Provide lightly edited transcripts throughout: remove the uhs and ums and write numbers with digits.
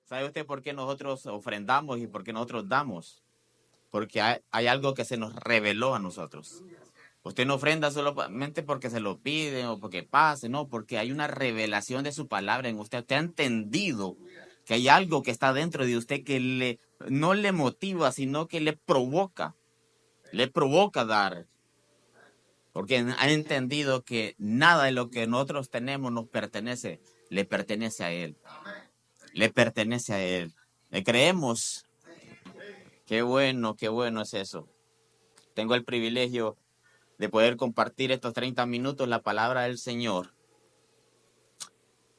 ¿Sabe usted por qué nosotros ofrendamos y por qué nosotros damos? Porque hay algo que se nos reveló a nosotros. Usted no ofrenda solamente porque se lo pide o porque pase, no, porque hay una revelación de su palabra en usted. Usted ha entendido que hay algo que está dentro de usted que no le motiva, sino que le provoca dar. Porque ha entendido que nada de lo que nosotros tenemos nos pertenece, le pertenece a Él, le pertenece a Él. Le creemos. Qué bueno es eso. Tengo el privilegio de poder compartir estos 30 minutos la palabra del Señor.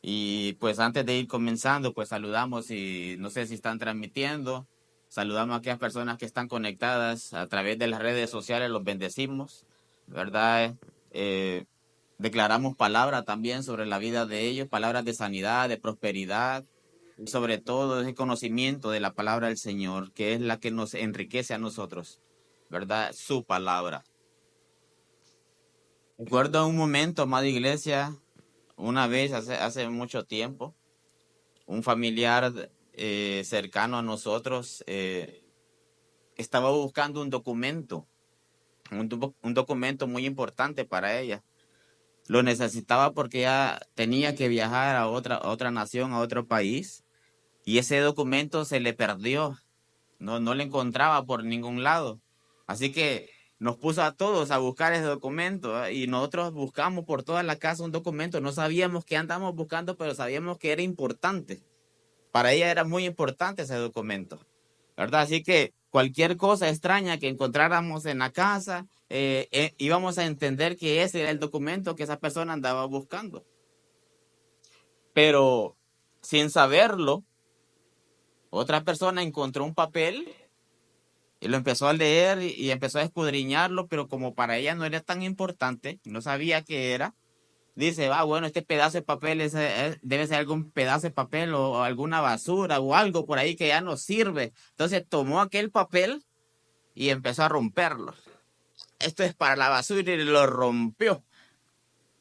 Y pues antes de ir comenzando, pues saludamos y no sé si están transmitiendo. Saludamos a aquellas personas que están conectadas a través de las redes sociales, los bendecimos, ¿verdad? Declaramos palabra también sobre la vida de ellos, palabras de sanidad, de prosperidad, y sobre todo ese conocimiento de la palabra del Señor, que es la que nos enriquece a nosotros, ¿verdad? Su palabra. Recuerdo un momento, amada iglesia, una vez hace mucho tiempo, un familiar cercano a nosotros estaba buscando un documento, un documento muy importante para ella. Lo necesitaba porque ella tenía que viajar a otra nación, a otro país, y ese documento se le perdió. No le encontraba por ningún lado. Así que nos puso a todos a buscar ese documento, ¿eh? Y nosotros buscamos por toda la casa un documento. No sabíamos qué andamos buscando, pero sabíamos que era importante. Para ella era muy importante ese documento, ¿verdad? Así que cualquier cosa extraña que encontráramos en la casa, íbamos a entender que ese era el documento que esa persona andaba buscando. Pero sin saberlo, otra persona encontró un papel y lo empezó a leer y empezó a escudriñarlo, pero como para ella no era tan importante, no sabía qué era, dice, bueno, este pedazo de papel debe ser algún pedazo de papel o alguna basura o algo por ahí que ya no sirve. Entonces tomó aquel papel y empezó a romperlo. Esto es para la basura y lo rompió.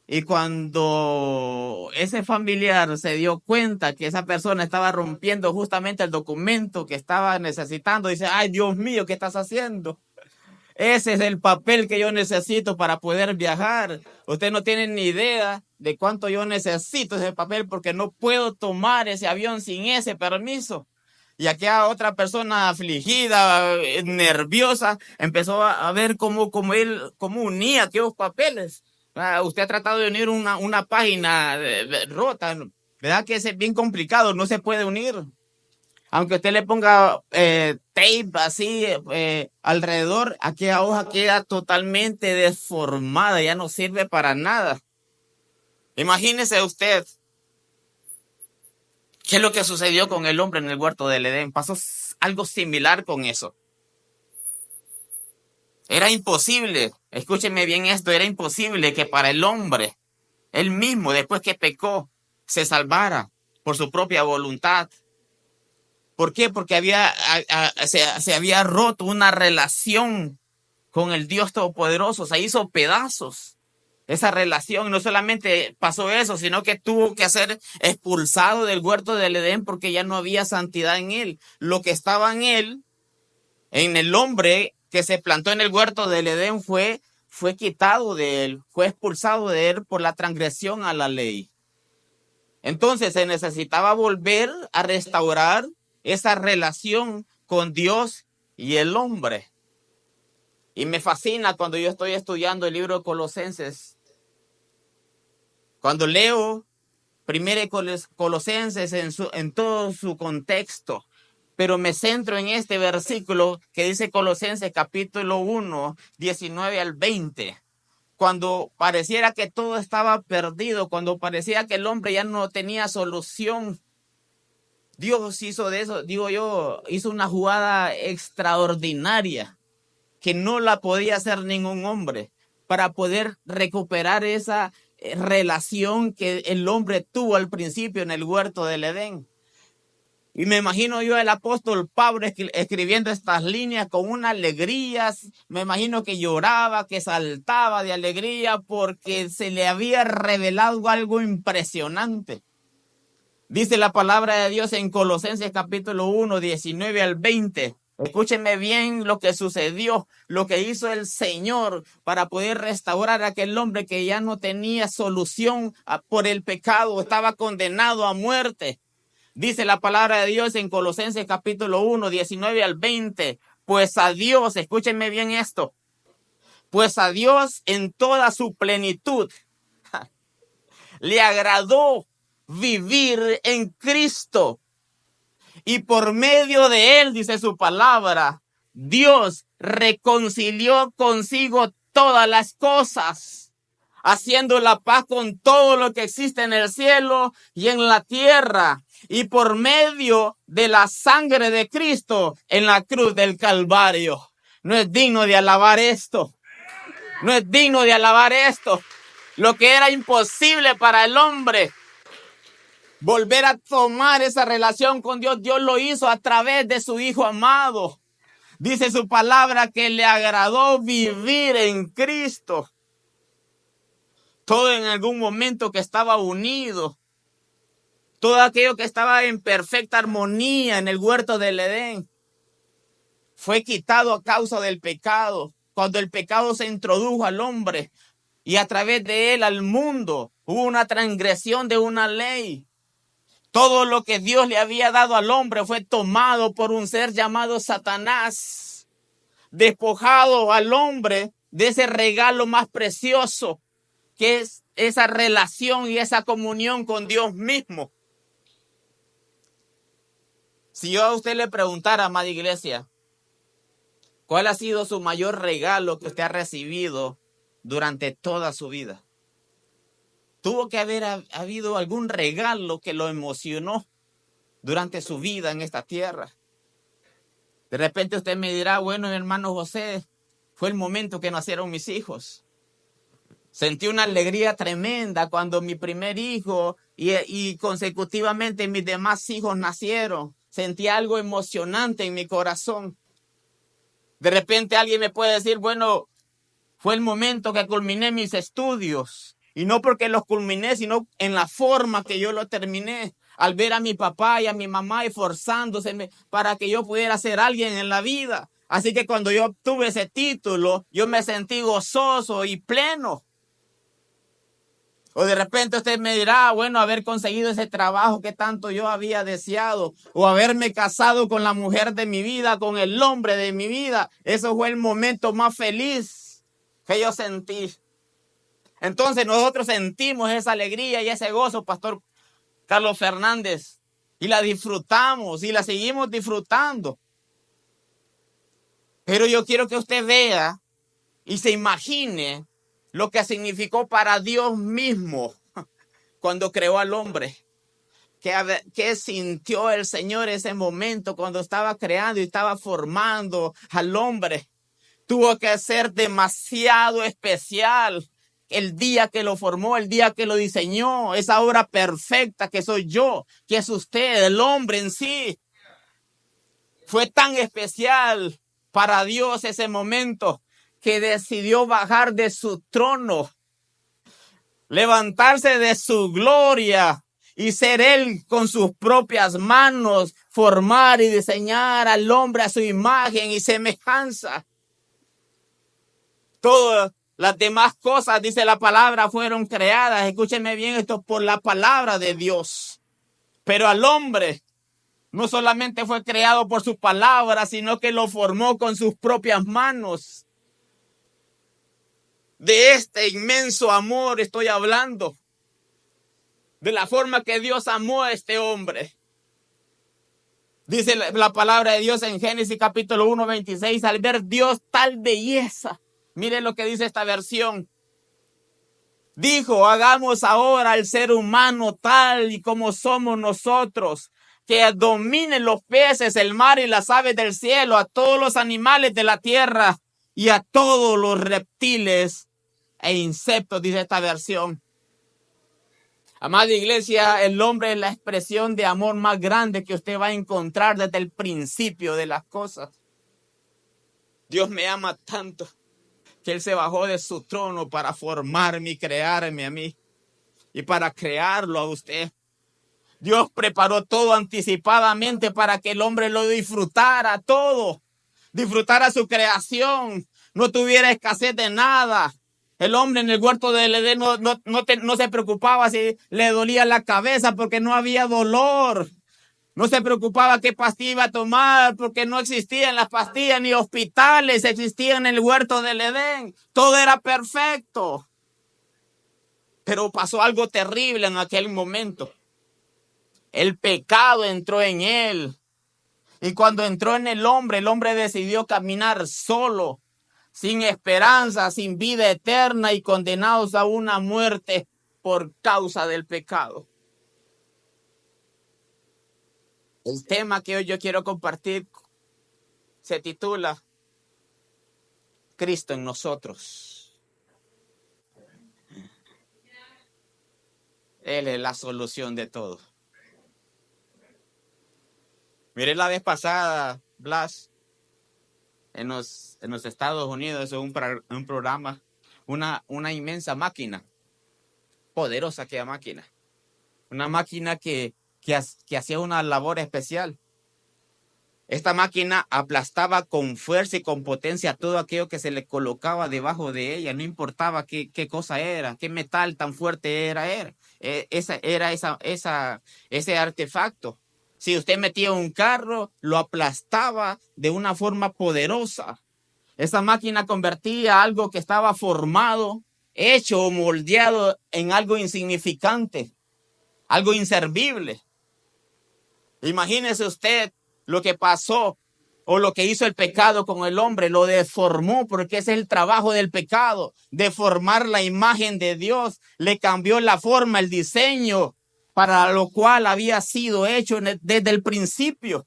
Y cuando ese familiar se dio cuenta que esa persona estaba rompiendo justamente el documento que estaba necesitando, dice, ay, Dios mío, ¿qué estás haciendo? Ese es el papel que yo necesito para poder viajar. Usted no tiene ni idea de cuánto yo necesito ese papel porque no puedo tomar ese avión sin ese permiso. Y aquella otra persona afligida, nerviosa, empezó a ver cómo unía aquellos papeles. Usted ha tratado de unir una página rota, ¿verdad? Que es bien complicado, no se puede unir. Aunque usted le ponga tape así alrededor, aquella hoja queda totalmente deformada, ya no sirve para nada. Imagínese usted qué es lo que sucedió con el hombre en el huerto del Edén. Pasó algo similar con eso. Era imposible, escúcheme bien esto, era imposible que para el hombre, él mismo, después que pecó, se salvara por su propia voluntad. ¿Por qué? Porque se había roto una relación con el Dios Todopoderoso, se hizo pedazos. Esa relación, no solamente pasó eso, sino que tuvo que ser expulsado del huerto del Edén porque ya no había santidad en él. Lo que estaba en él, en el hombre que se plantó en el huerto del Edén, fue quitado de él, fue expulsado de él por la transgresión a la ley. Entonces se necesitaba volver a restaurar esa relación con Dios y el hombre. Y me fascina cuando yo estoy estudiando el libro de Colosenses. Cuando leo primero Colosenses en todo su contexto, pero me centro en este versículo que dice Colosenses capítulo 1, 19 al 20. Cuando pareciera que todo estaba perdido, cuando parecía que el hombre ya no tenía solución, Dios hizo de eso, digo yo, hizo una jugada extraordinaria que no la podía hacer ningún hombre para poder recuperar esa relación que el hombre tuvo al principio en el huerto del Edén. Y me imagino yo el apóstol Pablo escribiendo estas líneas con una alegría, me imagino que lloraba, que saltaba de alegría porque se le había revelado algo impresionante. Dice la palabra de Dios en Colosenses capítulo 1, 19 al 20. Escúchenme bien lo que sucedió, lo que hizo el Señor para poder restaurar a aquel hombre que ya no tenía solución por el pecado, estaba condenado a muerte. Dice la palabra de Dios en Colosenses capítulo 1, 19 al 20. Pues a Dios, escúchenme bien esto, pues a Dios en toda su plenitud le agradó vivir en Cristo. Y por medio de él, dice su palabra, Dios reconcilió consigo todas las cosas, haciendo la paz con todo lo que existe en el cielo y en la tierra. Y por medio de la sangre de Cristo en la cruz del Calvario. No es digno de alabar esto. No es digno de alabar esto. Lo que era imposible para el hombre, volver a tomar esa relación con Dios, Dios lo hizo a través de su Hijo amado. Dice su palabra que le agradó vivir en Cristo. Todo en algún momento que estaba unido. Todo aquello que estaba en perfecta armonía en el huerto del Edén fue quitado a causa del pecado. Cuando el pecado se introdujo al hombre y a través de él al mundo, hubo una transgresión de una ley. Todo lo que Dios le había dado al hombre fue tomado por un ser llamado Satanás, despojado al hombre de ese regalo más precioso, que es esa relación y esa comunión con Dios mismo. Si yo a usted le preguntara, amada iglesia, ¿cuál ha sido su mayor regalo que usted ha recibido durante toda su vida? Tuvo que haber habido algún regalo que lo emocionó durante su vida en esta tierra. De repente usted me dirá, bueno, mi hermano José, fue el momento que nacieron mis hijos. Sentí una alegría tremenda cuando mi primer hijo y consecutivamente mis demás hijos nacieron. Sentí algo emocionante en mi corazón. De repente alguien me puede decir, bueno, fue el momento que culminé mis estudios. Y no porque los culminé, sino en la forma que yo lo terminé. Al ver a mi papá y a mi mamá esforzándose para que yo pudiera ser alguien en la vida. Así que cuando yo obtuve ese título, yo me sentí gozoso y pleno. O de repente usted me dirá, bueno, haber conseguido ese trabajo que tanto yo había deseado, o haberme casado con la mujer de mi vida, con el hombre de mi vida. Eso fue el momento más feliz que yo sentí. Entonces nosotros sentimos esa alegría y ese gozo, Pastor Carlos Fernández, y la disfrutamos y la seguimos disfrutando. Pero yo quiero que usted vea y se imagine lo que significó para Dios mismo cuando creó al hombre. ¿Qué sintió el Señor ese momento cuando estaba creando y estaba formando al hombre? Tuvo que ser demasiado especial el día que lo formó, el día que lo diseñó, esa obra perfecta que soy yo, que es usted, el hombre en sí. Fue tan especial para Dios ese momento que decidió bajar de su trono, levantarse de su gloria y ser él con sus propias manos, formar y diseñar al hombre a su imagen y semejanza. Todas las demás cosas, dice la palabra, fueron creadas, escúchenme bien esto, por la palabra de Dios. Pero al hombre no solamente fue creado por su palabra, sino que lo formó con sus propias manos. De este inmenso amor estoy hablando. De la forma que Dios amó a este hombre. Dice la palabra de Dios en Génesis capítulo 1, 26, al ver Dios tal belleza. Mire lo que dice esta versión. Dijo, hagamos ahora al ser humano tal y como somos nosotros, que dominen los peces, el mar y las aves del cielo, a todos los animales de la tierra y a todos los reptiles e insectos, dice esta versión. Amada iglesia, el hombre es la expresión de amor más grande que usted va a encontrar desde el principio de las cosas. Dios me ama tanto que Él se bajó de su trono para formarme y crearme a mí y para crearlo a usted. Dios preparó todo anticipadamente para que el hombre lo disfrutara todo, disfrutara su creación, no tuviera escasez de nada. El hombre en el huerto del Edén no se preocupaba si le dolía la cabeza porque no había dolor. No se preocupaba qué pastilla iba a tomar porque no existían las pastillas ni hospitales existían en el huerto del Edén. Todo era perfecto. Pero pasó algo terrible en aquel momento. El pecado entró en él. Y cuando entró en el hombre decidió caminar solo, sin esperanza, sin vida eterna y condenados a una muerte por causa del pecado. El tema que hoy yo quiero compartir se titula Cristo en nosotros. Él es la solución de todo. Miré la vez pasada, Blas, en los Estados Unidos, un programa, una inmensa máquina, poderosa aquella máquina. Una máquina que hacía una labor especial. Esta máquina aplastaba con fuerza y con potencia todo aquello que se le colocaba debajo de ella, no importaba qué cosa era, qué metal tan fuerte era ese artefacto. Si usted metía un carro, lo aplastaba de una forma poderosa. Esa máquina convertía algo que estaba formado, hecho o moldeado en algo insignificante, algo inservible. Imagínese usted lo que pasó o lo que hizo el pecado con el hombre, lo deformó, porque ese es el trabajo del pecado, deformar la imagen de Dios, le cambió la forma, el diseño, para lo cual había sido hecho desde el principio.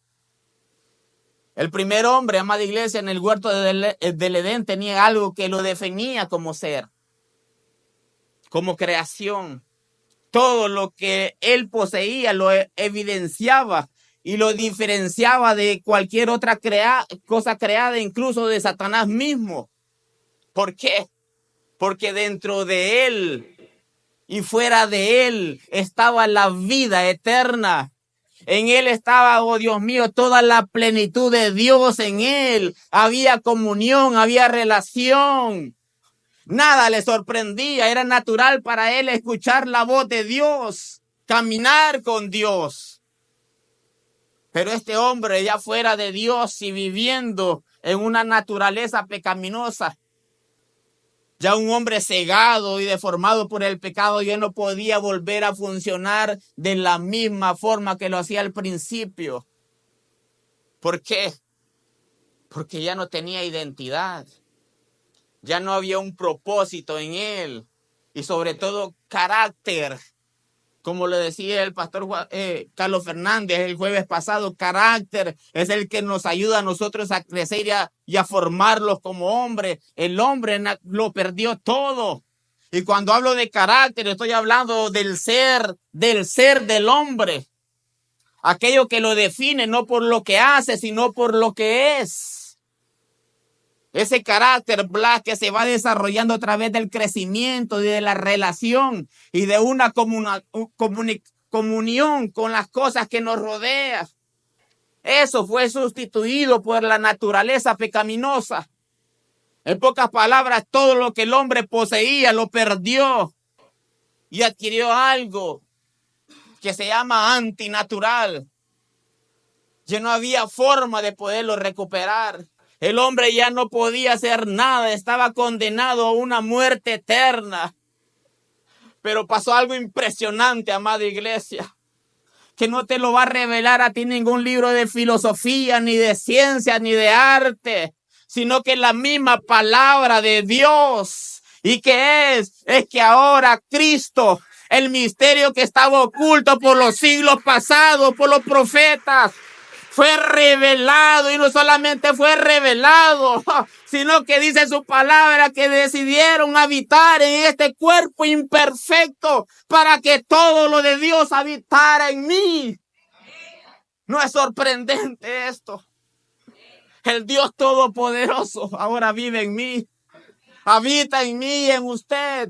El primer hombre, amada iglesia, en el huerto del Edén tenía algo que lo definía como ser, como creación. Todo lo que él poseía lo evidenciaba y lo diferenciaba de cualquier otra cosa creada, incluso de Satanás mismo. ¿Por qué? Porque dentro de él y fuera de él estaba la vida eterna. En él estaba, oh Dios mío, toda la plenitud de Dios en él. Había comunión, había relación. Nada le sorprendía, era natural para él escuchar la voz de Dios, caminar con Dios. Pero este hombre ya fuera de Dios y viviendo en una naturaleza pecaminosa, ya un hombre cegado y deformado por el pecado, ya no podía volver a funcionar de la misma forma que lo hacía al principio. ¿Por qué? Porque ya no tenía identidad. Ya no había un propósito en él y sobre todo carácter. Como lo decía el pastor Carlos Fernández el jueves pasado, carácter es el que nos ayuda a nosotros a crecer y a formarlos como hombres. El hombre lo perdió todo. Y cuando hablo de carácter, estoy hablando del ser del hombre. Aquello que lo define no por lo que hace, sino por lo que es. Ese carácter, Blas, que se va desarrollando a través del crecimiento y de la relación y de una comunión con las cosas que nos rodean. Eso fue sustituido por la naturaleza pecaminosa. En pocas palabras, todo lo que el hombre poseía lo perdió y adquirió algo que se llama antinatural. Ya no había forma de poderlo recuperar. El hombre ya no podía hacer nada, estaba condenado a una muerte eterna. Pero pasó algo impresionante, amada iglesia, que no te lo va a revelar a ti ningún libro de filosofía, ni de ciencia, ni de arte, sino que la misma palabra de Dios. ¿Y qué es? Es que ahora Cristo, el misterio que estaba oculto por los siglos pasados, por los profetas, fue revelado, y no solamente fue revelado, sino que dice su palabra que decidieron habitar en este cuerpo imperfecto para que todo lo de Dios habitara en mí. ¿No es sorprendente esto? El Dios Todopoderoso ahora vive en mí, habita en mí y en usted.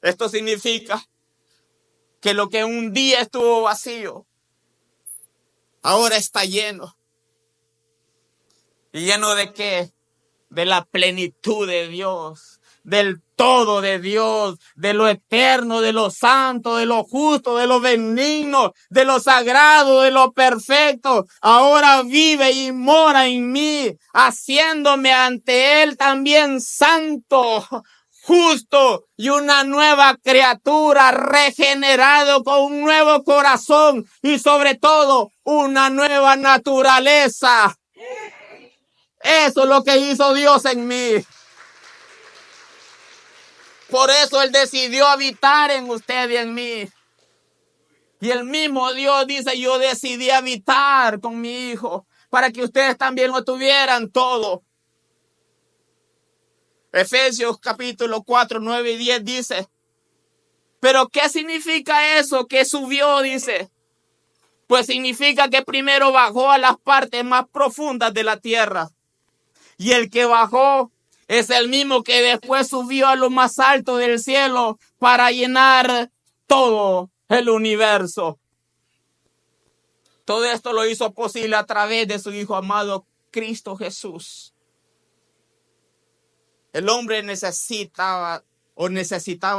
Esto significa que lo que un día estuvo vacío, ahora está lleno. ¿Y lleno de qué? De la plenitud de Dios, del todo de Dios, de lo eterno, de lo santo, de lo justo, de lo benigno, de lo sagrado, de lo perfecto. Ahora vive y mora en mí, haciéndome ante Él también santo, justo y una nueva criatura, regenerado con un nuevo corazón y sobre todo una nueva naturaleza. Eso es lo que hizo Dios en mí. Por eso Él decidió habitar en usted y en mí. Y el mismo Dios dice, yo decidí habitar con mi Hijo para que ustedes también lo tuvieran todo. Efesios capítulo 4, 9 y 10 dice, ¿pero qué significa eso que subió? Dice, pues significa que primero bajó a las partes más profundas de la tierra. Y el que bajó es el mismo que después subió a lo más alto del cielo para llenar todo el universo. Todo esto lo hizo posible a través de su Hijo amado Cristo Jesús. El hombre necesitaba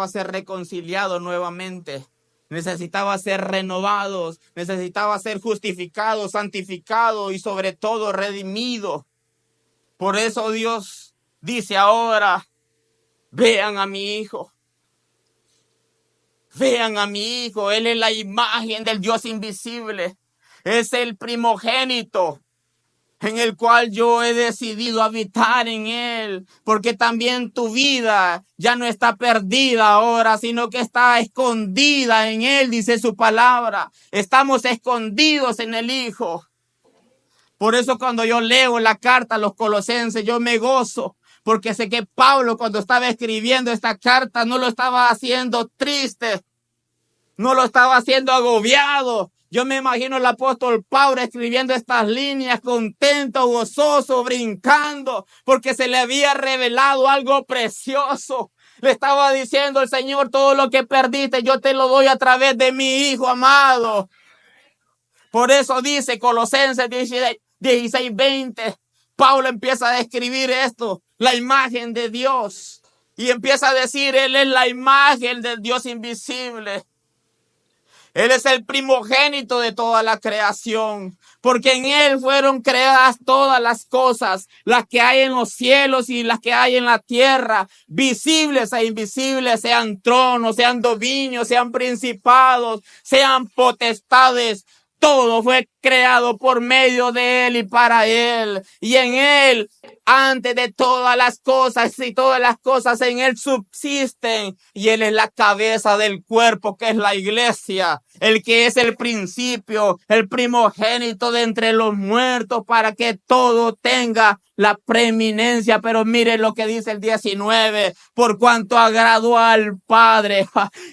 ser reconciliado nuevamente. Necesitaba ser renovados, necesitaba ser justificado, santificado y sobre todo redimido. Por eso Dios dice ahora, vean a mi Hijo. Vean a mi Hijo. Él es la imagen del Dios invisible. Es el primogénito en el cual yo he decidido habitar en Él. Porque también tu vida ya no está perdida ahora, sino que está escondida en Él, dice su palabra. Estamos escondidos en el Hijo. Por eso cuando yo leo la carta a los Colosenses, yo me gozo, porque sé que Pablo cuando estaba escribiendo esta carta no lo estaba haciendo triste, no lo estaba haciendo agobiado. Yo me imagino el apóstol Pablo escribiendo estas líneas contento, gozoso, brincando, porque se le había revelado algo precioso. Le estaba diciendo el Señor, todo lo que perdiste, yo te lo doy a través de mi Hijo amado. Por eso dice Colosenses 16, 20. Pablo empieza a describir esto, la imagen de Dios. Y empieza a decir, Él es la imagen del Dios invisible. Él es el primogénito de toda la creación, porque en Él fueron creadas todas las cosas, las que hay en los cielos y las que hay en la tierra, visibles e invisibles, sean tronos, sean dominios, sean principados, sean potestades. Todo fue creado por medio de Él y para Él. Y en Él, antes de todas las cosas, y todas las cosas en Él subsisten. Y Él es la cabeza del cuerpo, que es la iglesia. El que es el principio, el primogénito de entre los muertos, para que todo tenga la preeminencia. Pero miren lo que dice el 19. Por cuanto agradó al Padre,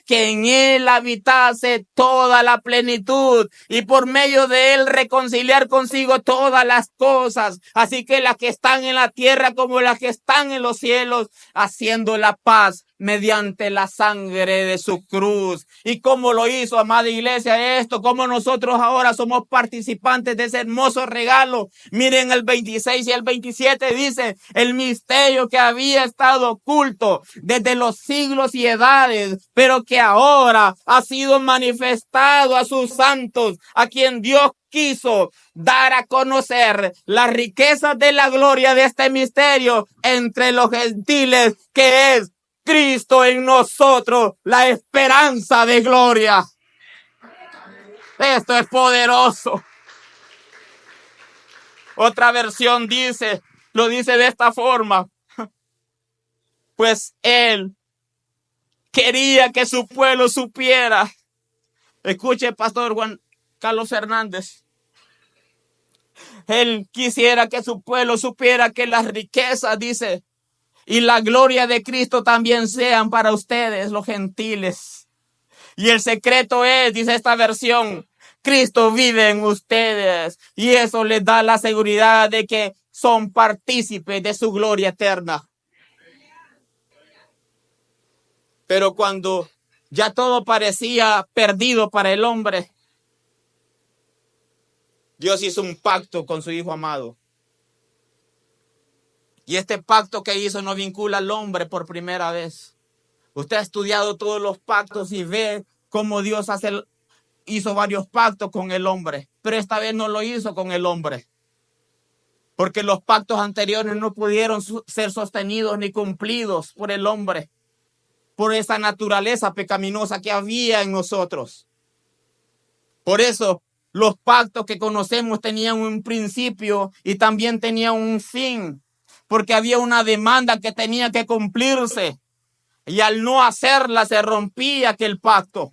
que en Él habitase toda la plenitud. Y por medio de Él reconciliar consigo todas las cosas, así que las que están en la tierra como las que están en los cielos, haciendo la paz mediante la sangre de su cruz. ¿Y cómo lo hizo, amada iglesia, esto? ¿Cómo nosotros ahora somos participantes de ese hermoso regalo? Miren el 26 y el 27 dice, el misterio que había estado oculto desde los siglos y edades, pero que ahora ha sido manifestado a sus santos, a quien Dios quiso dar a conocer las riquezas de la gloria de este misterio entre los gentiles, que es Cristo en nosotros, la esperanza de gloria. Esto es poderoso. Otra versión lo dice de esta forma. Pues Él quería que su pueblo supiera. Escuche, Pastor Juan Carlos Hernández. Él quisiera que su pueblo supiera que las riquezas, dice, y la gloria de Cristo también sean para ustedes, los gentiles. Y el secreto es, dice esta versión, Cristo vive en ustedes. Y eso les da la seguridad de que son partícipes de su gloria eterna. Pero cuando Ya todo parecía perdido para el hombre. Dios hizo un pacto con su Hijo amado. Y este pacto que hizo no vincula al hombre por primera vez. Usted ha estudiado todos los pactos y ve cómo Dios hizo varios pactos con el hombre, pero esta vez no lo hizo con el hombre, porque los pactos anteriores no pudieron ser sostenidos ni cumplidos por el hombre, por esa naturaleza pecaminosa que había en nosotros. Por eso los pactos que conocemos tenían un principio y también tenían un fin, porque había una demanda que tenía que cumplirse. Y al no hacerla se rompía aquel pacto.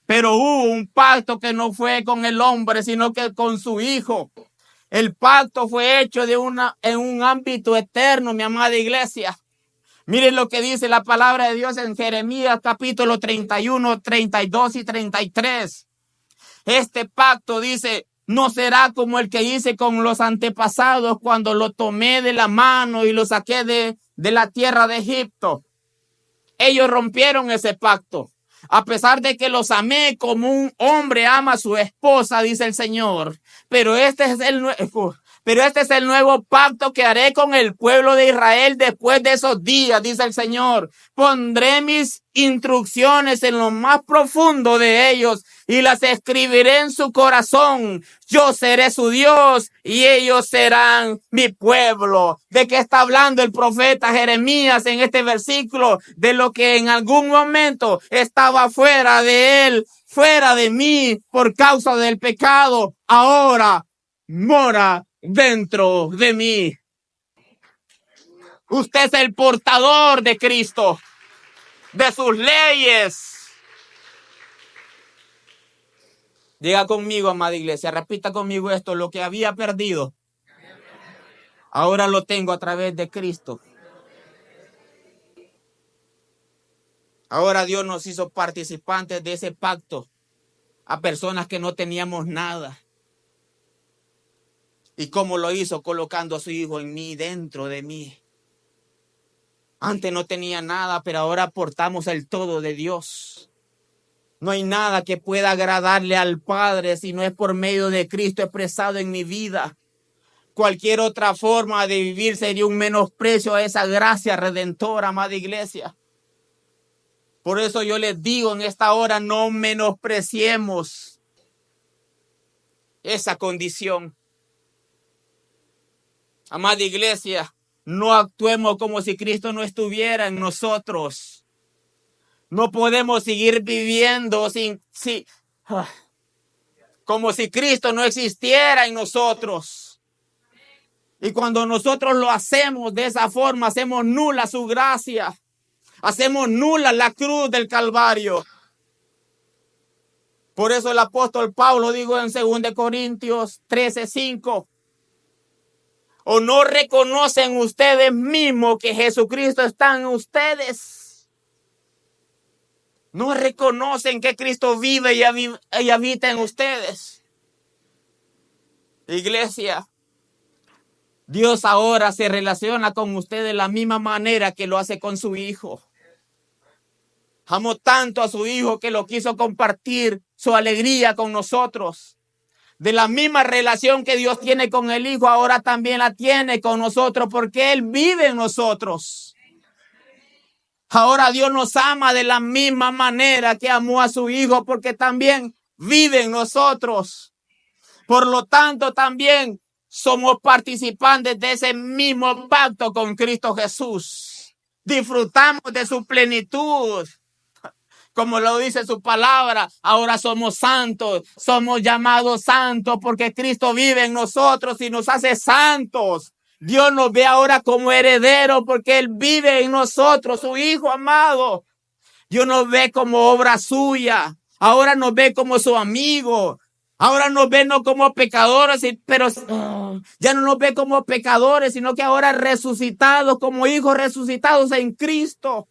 Pero hubo un pacto que no fue con el hombre, sino que con su Hijo. El pacto fue hecho en un ámbito eterno, mi amada iglesia. Miren lo que dice la palabra de Dios en Jeremías capítulo 31, 32 y 33. Este pacto dice, no será como el que hice con los antepasados cuando lo tomé de la mano y lo saqué de la tierra de Egipto. Ellos rompieron ese pacto. A pesar de que los amé como un hombre ama a su esposa, dice el Señor. Pero este es el nuevo pacto que haré con el pueblo de Israel después de esos días, dice el Señor. Pondré mis instrucciones en lo más profundo de ellos y las escribiré en su corazón. Yo seré su Dios y ellos serán mi pueblo. ¿De qué está hablando el profeta Jeremías en este versículo? De lo que en algún momento estaba fuera de él, fuera de mí por causa del pecado. Ahora mora dentro de mí. Usted es el portador de Cristo, de sus leyes. Diga conmigo, amada iglesia, repita conmigo esto: lo que había perdido, ahora lo tengo a través de Cristo. Ahora Dios nos hizo participantes de ese pacto a personas que no teníamos nada. ¿Y cómo lo hizo? Colocando a su Hijo en mí, dentro de mí. Antes no tenía nada, pero ahora portamos el todo de Dios. No hay nada que pueda agradarle al Padre si no es por medio de Cristo expresado en mi vida. Cualquier otra forma de vivir sería un menosprecio a esa gracia redentora, amada iglesia. Por eso yo les digo en esta hora, no menospreciemos esa condición. Amada iglesia, no actuemos como si Cristo no estuviera en nosotros. No podemos seguir viviendo como si Cristo no existiera en nosotros. Y cuando nosotros lo hacemos de esa forma, hacemos nula su gracia. Hacemos nula la cruz del Calvario. Por eso el apóstol Pablo dijo en 2 Corintios 13:5. ¿O no reconocen ustedes mismos que Jesucristo está en ustedes? ¿No reconocen que Cristo vive y habita en ustedes? Iglesia, Dios ahora se relaciona con ustedes de la misma manera que lo hace con su Hijo. Amó tanto a su Hijo que lo quiso compartir su alegría con nosotros. De la misma relación que Dios tiene con el Hijo, ahora también la tiene con nosotros porque Él vive en nosotros. Ahora Dios nos ama de la misma manera que amó a su Hijo porque también vive en nosotros. Por lo tanto, también somos participantes de ese mismo pacto con Cristo Jesús. Disfrutamos de su plenitud. Como lo dice su palabra, ahora somos santos, somos llamados santos porque Cristo vive en nosotros y nos hace santos. Dios nos ve ahora como herederos porque Él vive en nosotros, su Hijo amado. Dios nos ve como obra suya. Ahora nos ve como su amigo. Ahora nos ve no como pecadores, pero ya no nos ve como pecadores, sino que ahora resucitados, como hijos resucitados en Cristo.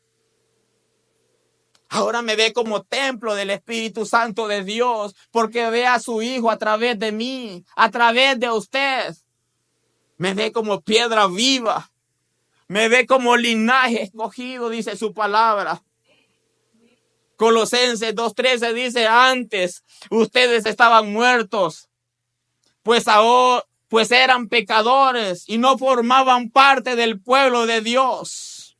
Ahora me ve como templo del Espíritu Santo de Dios, porque ve a su Hijo a través de mí, a través de usted. Me ve como piedra viva. Me ve como linaje escogido, dice su palabra. Colosenses 2:13 dice, antes ustedes estaban muertos, pues eran pecadores y no formaban parte del pueblo de Dios.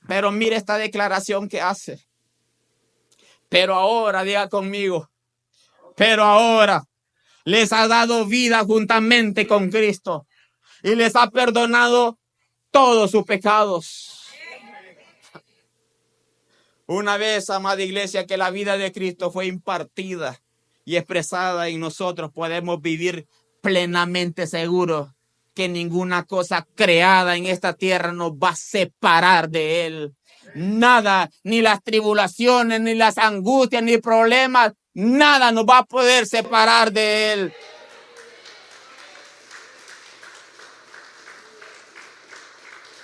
Pero mire esta declaración que hace. Pero ahora, diga conmigo, pero ahora les ha dado vida juntamente con Cristo y les ha perdonado todos sus pecados. Una vez, amada iglesia, que la vida de Cristo fue impartida y expresada en nosotros, podemos vivir plenamente seguros que ninguna cosa creada en esta tierra nos va a separar de Él. Nada, ni las tribulaciones, ni las angustias, ni problemas, nada nos va a poder separar de Él.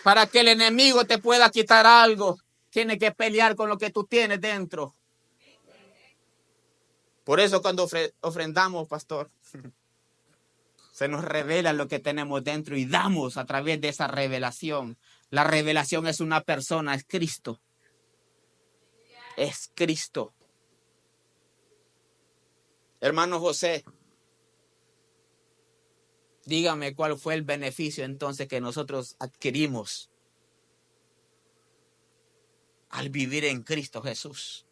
Para que el enemigo te pueda quitar algo, tienes que pelear con lo que tú tienes dentro. Por eso cuando ofrendamos, pastor, se nos revela lo que tenemos dentro y damos a través de esa revelación. La revelación es una persona, es Cristo. Es Cristo. Hermano José, dígame cuál fue el beneficio entonces que nosotros adquirimos al vivir en Cristo Jesús.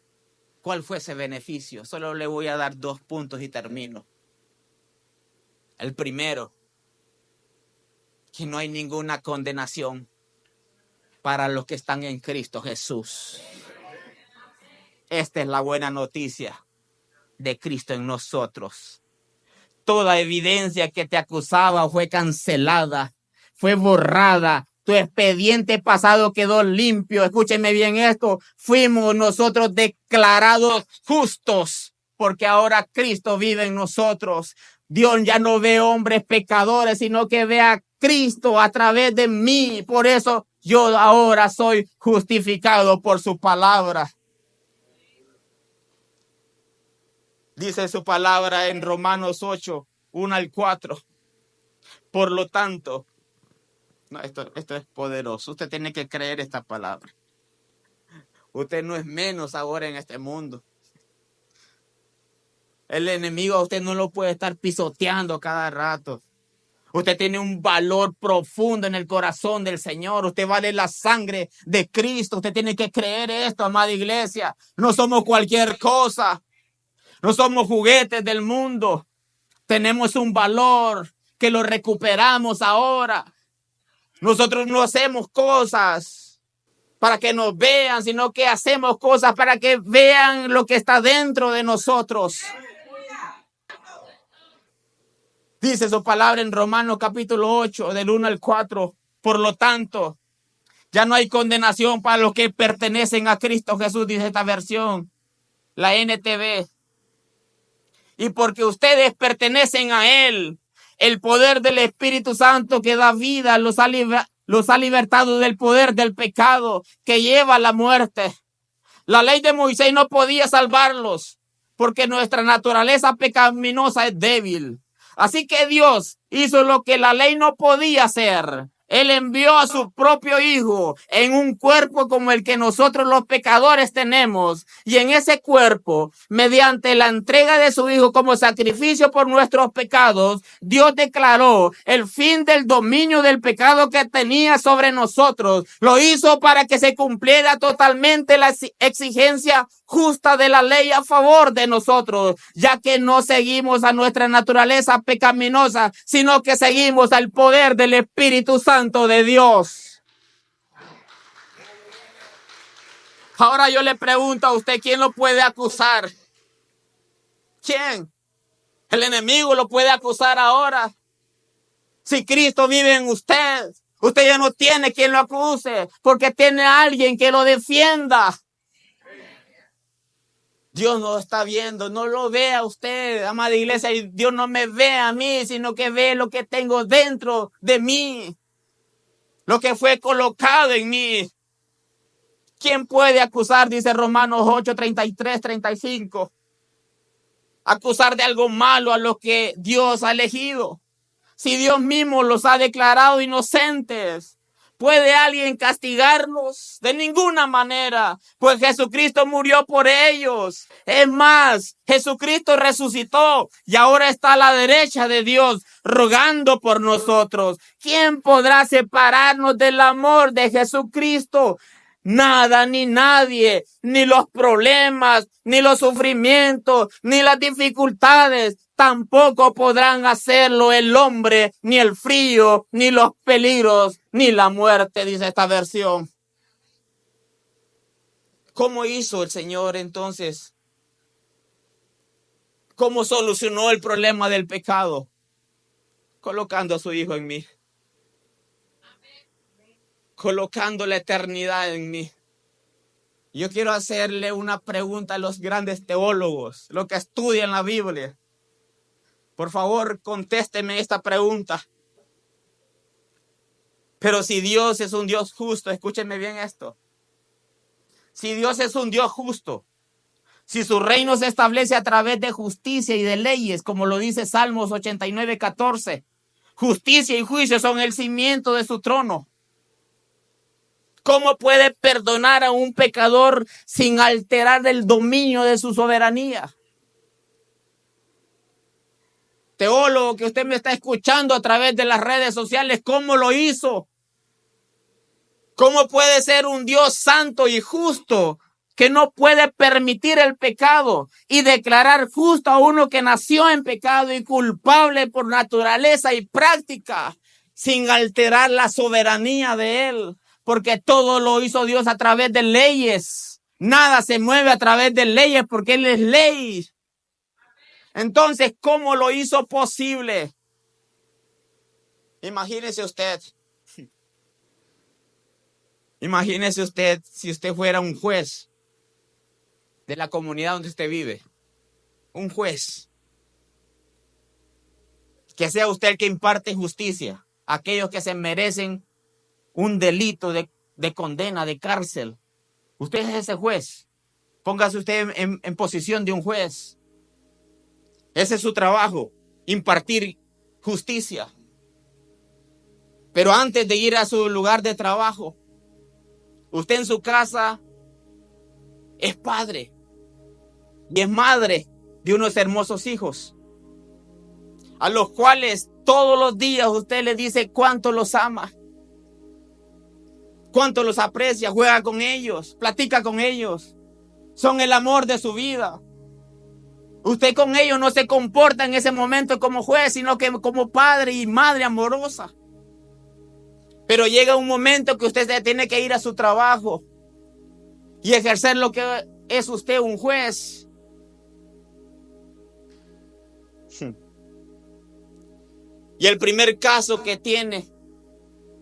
¿Cuál fue ese beneficio? Solo le voy a dar 2 puntos y termino. El primero, que no hay ninguna condenación para los que están en Cristo Jesús. Esta es la buena noticia de Cristo en nosotros. Toda evidencia que te acusaba fue cancelada, fue borrada. Tu expediente pasado quedó limpio. Escúcheme bien esto. Fuimos nosotros declarados justos porque ahora Cristo vive en nosotros. Dios ya no ve hombres pecadores, sino que ve a Cristo a través de mí. Por eso yo ahora soy justificado por su palabra. Dice su palabra en Romanos 8, 1-4. Por lo tanto, no, esto es poderoso. Usted tiene que creer esta palabra. Usted no es menos ahora en este mundo. El enemigo a usted no lo puede estar pisoteando cada rato. Usted tiene un valor profundo en el corazón del Señor. Usted vale la sangre de Cristo. Usted tiene que creer esto, amada iglesia. No somos cualquier cosa. No somos juguetes del mundo. Tenemos un valor que lo recuperamos ahora. Nosotros no hacemos cosas para que nos vean, sino que hacemos cosas para que vean lo que está dentro de nosotros. Dice su palabra en Romanos capítulo 8, del 1-4. Por lo tanto, ya no hay condenación para los que pertenecen a Cristo Jesús, dice esta versión, la NTV. Y porque ustedes pertenecen a Él, el poder del Espíritu Santo que da vida los ha libertado del poder del pecado que lleva a la muerte. La ley de Moisés no podía salvarlos porque nuestra naturaleza pecaminosa es débil. Así que Dios hizo lo que la ley no podía hacer. Él envió a su propio Hijo en un cuerpo como el que nosotros los pecadores tenemos. Y en ese cuerpo, mediante la entrega de su Hijo como sacrificio por nuestros pecados, Dios declaró el fin del dominio del pecado que tenía sobre nosotros. Lo hizo para que se cumpliera totalmente la exigencia justa de la ley a favor de nosotros, ya que no seguimos a nuestra naturaleza pecaminosa, sino que seguimos al poder del Espíritu Santo de Dios. Ahora yo le pregunto a usted, ¿quién lo puede acusar? ¿Quién? El enemigo lo puede acusar ahora. Si Cristo vive en usted, usted ya no tiene quien lo acuse, porque tiene a alguien que lo defienda. Dios no está viendo, no lo ve a usted, amada iglesia, y Dios no me ve a mí, sino que ve lo que tengo dentro de mí, lo que fue colocado en mí. ¿Quién puede acusar? Dice Romanos 8, 33, 35. Acusar de algo malo a los que Dios ha elegido. Si Dios mismo los ha declarado inocentes. ¿Puede alguien castigarlos? De ninguna manera, pues Jesucristo murió por ellos. Es más, Jesucristo resucitó y ahora está a la derecha de Dios, rogando por nosotros. ¿Quién podrá separarnos del amor de Jesucristo? Nada ni nadie, ni los problemas, ni los sufrimientos, ni las dificultades, tampoco podrán hacerlo el hombre, ni el frío, ni los peligros, ni la muerte, dice esta versión. ¿Cómo hizo el Señor entonces? ¿Cómo solucionó el problema del pecado? Colocando a su Hijo en mí. Colocando la eternidad en mí. Yo quiero hacerle una pregunta a los grandes teólogos, los que estudian la Biblia. Por favor, contésteme esta pregunta. Pero si Dios es un Dios justo, escúchenme bien esto. Si Dios es un Dios justo, si su reino se establece a través de justicia y de leyes, como lo dice Salmos 89:14, justicia y juicio son el cimiento de su trono. ¿Cómo puede perdonar a un pecador sin alterar el dominio de su soberanía? Teólogo que usted me está escuchando a través de las redes sociales, ¿cómo lo hizo? ¿Cómo puede ser un Dios santo y justo que no puede permitir el pecado y declarar justo a uno que nació en pecado y culpable por naturaleza y práctica, sin alterar la soberanía de él? Porque todo lo hizo Dios a través de leyes. Nada se mueve a través de leyes porque Él es ley. Entonces, ¿cómo lo hizo posible? Imagínese usted. Imagínese usted si usted fuera un juez de la comunidad donde usted vive. Un juez. Que sea usted el que imparte justicia a aquellos que se merecen un delito de condena, de cárcel. Usted es ese juez. Póngase usted en posición de un juez. Ese es su trabajo, impartir justicia. Pero antes de ir a su lugar de trabajo, usted en su casa es padre y es madre de unos hermosos hijos, a los cuales todos los días usted le dice cuánto los ama, cuánto los aprecia, juega con ellos, platica con ellos, son el amor de su vida. Usted con ellos no se comporta en ese momento como juez, sino que como padre y madre amorosa. Pero llega un momento que usted tiene que ir a su trabajo y ejercer lo que es usted, un juez. Y el primer caso que tiene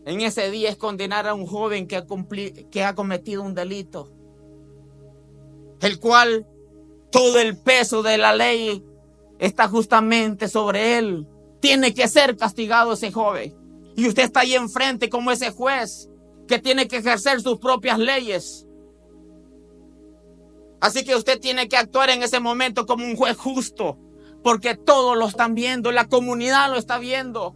en ese día es condenar a un joven que ha cometido un delito, el cual todo el peso de la ley está justamente sobre él. Tiene que ser castigado ese joven. Y usted está ahí enfrente como ese juez que tiene que ejercer sus propias leyes. Así que usted tiene que actuar en ese momento como un juez justo, porque todos lo están viendo, la comunidad lo está viendo.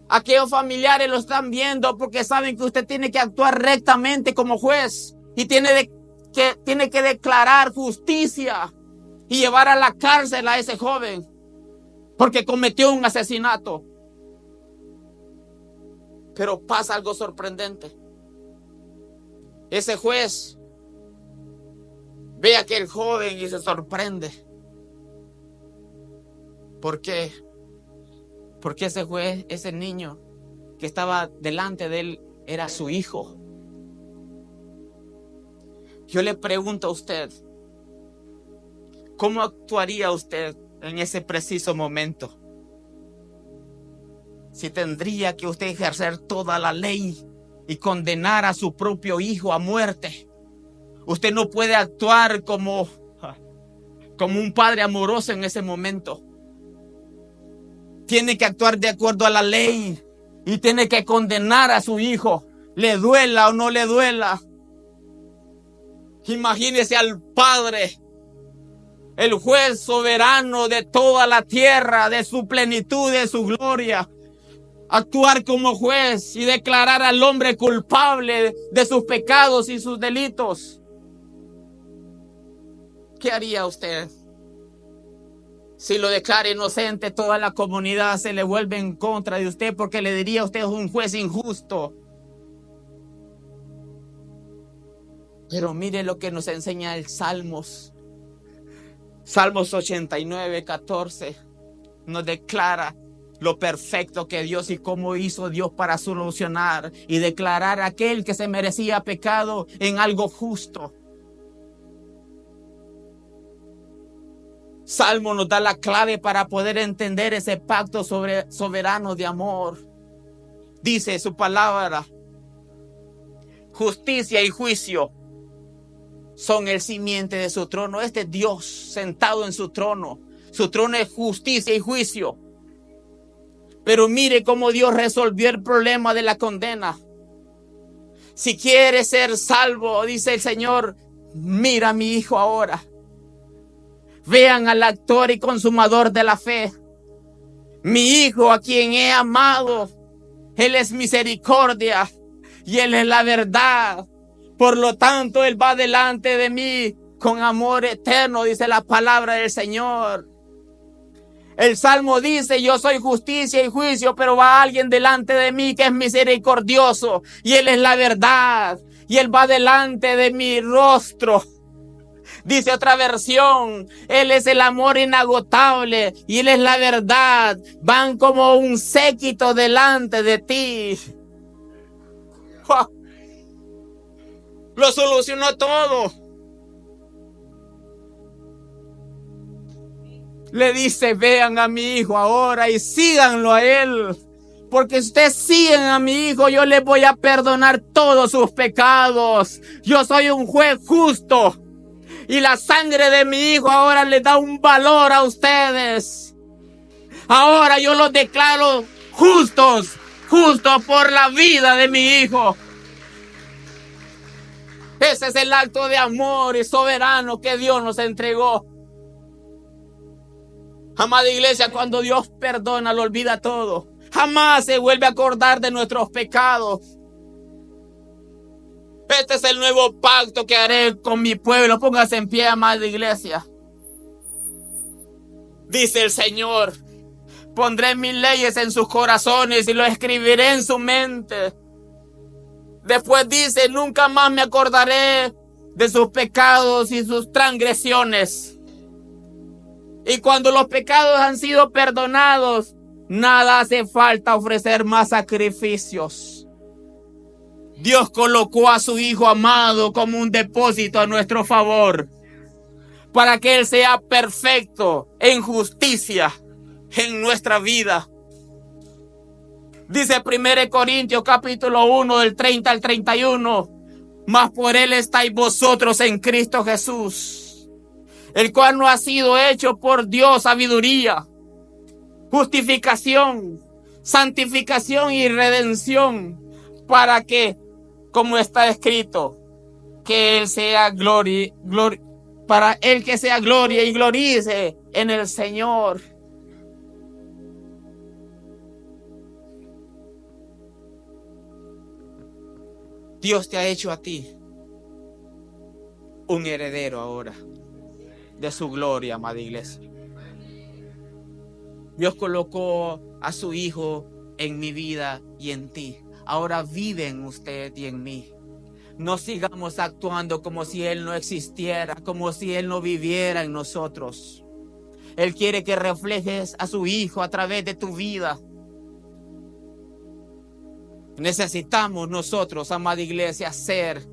Aquellos familiares lo están viendo porque saben que usted tiene que actuar rectamente como juez y tiene que declarar justicia y llevar a la cárcel a ese joven porque cometió un asesinato. Pero pasa algo sorprendente. Ese juez ve a aquel joven y se sorprende. ¿Por qué? Porque ese juez, ese niño que estaba delante de él era su hijo. Yo le pregunto a usted, ¿cómo actuaría usted en ese preciso momento? Si tendría que usted ejercer toda la ley y condenar a su propio hijo a muerte. Usted no puede actuar como un padre amoroso en ese momento. Tiene que actuar de acuerdo a la ley y tiene que condenar a su hijo, le duela o no le duela. Imagínese al Padre, el juez soberano de toda la tierra, de su plenitud, de su gloria, actuar como juez y declarar al hombre culpable de sus pecados y sus delitos. ¿Qué haría usted? Si lo declara inocente, toda la comunidad se le vuelve en contra de usted porque le diría usted es un juez injusto. Pero mire lo que nos enseña el Salmos 89, 14. Nos declara lo perfecto que Dios y cómo hizo Dios para solucionar y declarar a aquel que se merecía pecado en algo justo. Salmo nos da la clave para poder entender ese pacto soberano de amor. Dice su palabra: justicia y juicio son el simiente de su trono. Este Dios sentado en su trono. Su trono es justicia y juicio. Pero mire cómo Dios resolvió el problema de la condena. Si quiere ser salvo, dice el Señor, mira a mi hijo ahora. Vean al actor y consumador de la fe. Mi hijo a quien he amado. Él es misericordia y Él es la verdad. Por lo tanto, Él va delante de mí con amor eterno, dice la palabra del Señor. El Salmo dice, yo soy justicia y juicio, pero va alguien delante de mí que es misericordioso y Él es la verdad y Él va delante de mi rostro. Dice otra versión, Él es el amor inagotable y Él es la verdad. Van como un séquito delante de ti. ¡Wow! Lo solucionó todo. Le dice, vean a mi hijo ahora y síganlo a él. Porque si ustedes siguen a mi hijo, yo les voy a perdonar todos sus pecados. Yo soy un juez justo. Y la sangre de mi hijo ahora le da un valor a ustedes. Ahora yo los declaro justos por la vida de mi hijo. Ese es el acto de amor y soberano que Dios nos entregó. Amada iglesia, cuando Dios perdona, lo olvida todo. Jamás se vuelve a acordar de nuestros pecados. Este es el nuevo pacto que haré con mi pueblo. Póngase en pie, amada iglesia. Dice el Señor, pondré mis leyes en sus corazones y lo escribiré en su mente. Después dice, nunca más me acordaré de sus pecados y sus transgresiones. Y cuando los pecados han sido perdonados, nada hace falta ofrecer más sacrificios. Dios colocó a su Hijo amado como un depósito a nuestro favor, para que Él sea perfecto en justicia en nuestra vida. Dice 1 Corintios capítulo 1 del 30 al 31, mas por Él estáis vosotros en Cristo Jesús, el cual no ha sido hecho por Dios sabiduría, justificación, santificación y redención, para que, como está escrito, que Él sea para Él que sea gloria y glorice en el Señor. Dios te ha hecho a ti un heredero ahora de su gloria, amada iglesia. Dios colocó a su Hijo en mi vida y en ti. Ahora vive en usted y en mí. No sigamos actuando como si Él no existiera, como si Él no viviera en nosotros. Él quiere que reflejes a su Hijo a través de tu vida. Necesitamos nosotros, amada iglesia, ser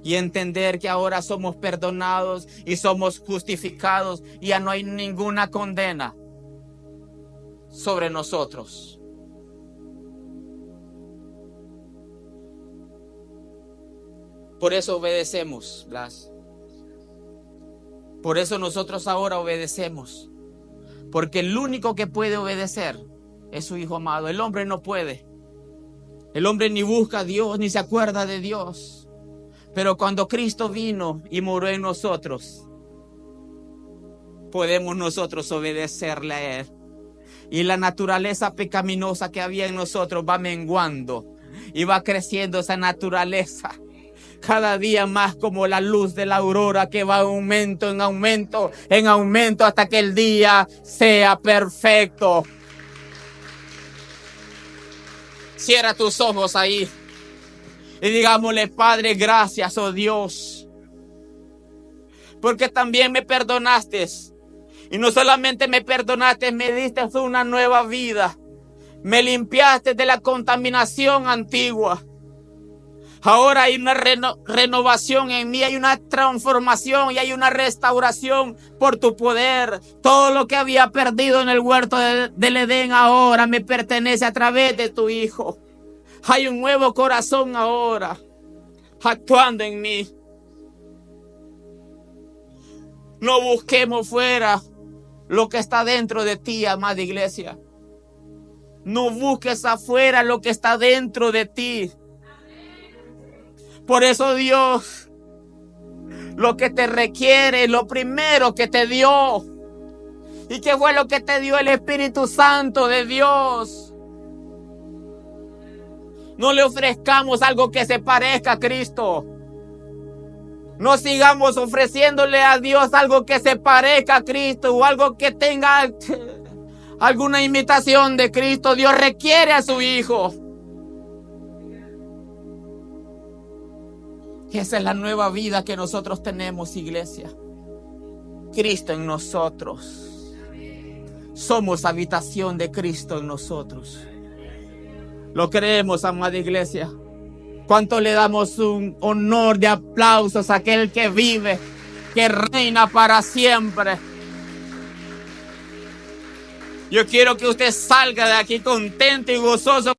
y entender que ahora somos perdonados y somos justificados y ya no hay ninguna condena sobre nosotros. Por eso obedecemos, Blas. Por eso nosotros ahora obedecemos. Porque el único que puede obedecer es su Hijo amado. El hombre no puede. El hombre ni busca a Dios, ni se acuerda de Dios. Pero cuando Cristo vino y murió en nosotros, podemos nosotros obedecerle a Él. Y la naturaleza pecaminosa que había en nosotros va menguando y va creciendo esa naturaleza. Cada día más como la luz de la aurora que va aumento en aumento, en aumento hasta que el día sea perfecto. Cierra tus ojos ahí y digámosle: Padre, gracias, oh Dios, porque también me perdonaste. Y no solamente me perdonaste, me diste una nueva vida. Me limpiaste de la contaminación antigua. Ahora hay una renovación en mí, hay una transformación y hay una restauración por tu poder. Todo lo que había perdido en el huerto del Edén ahora me pertenece a través de tu Hijo. Hay un nuevo corazón ahora actuando en mí. No busquemos fuera lo que está dentro de ti, amada iglesia. No busques afuera lo que está dentro de ti. Por eso Dios, lo que te requiere, lo primero que te dio. ¿Y qué fue lo que te dio? El Espíritu Santo de Dios. No le ofrezcamos algo que se parezca a Cristo. No sigamos ofreciéndole a Dios algo que se parezca a Cristo o algo que tenga alguna imitación de Cristo. Dios requiere a su Hijo. Esa es la nueva vida que nosotros tenemos, iglesia. Cristo en nosotros. Somos habitación de Cristo en nosotros. Lo creemos, amada iglesia. ¿Cuánto le damos un honor de aplausos a aquel que vive, que reina para siempre? Yo quiero que usted salga de aquí contento y gozoso.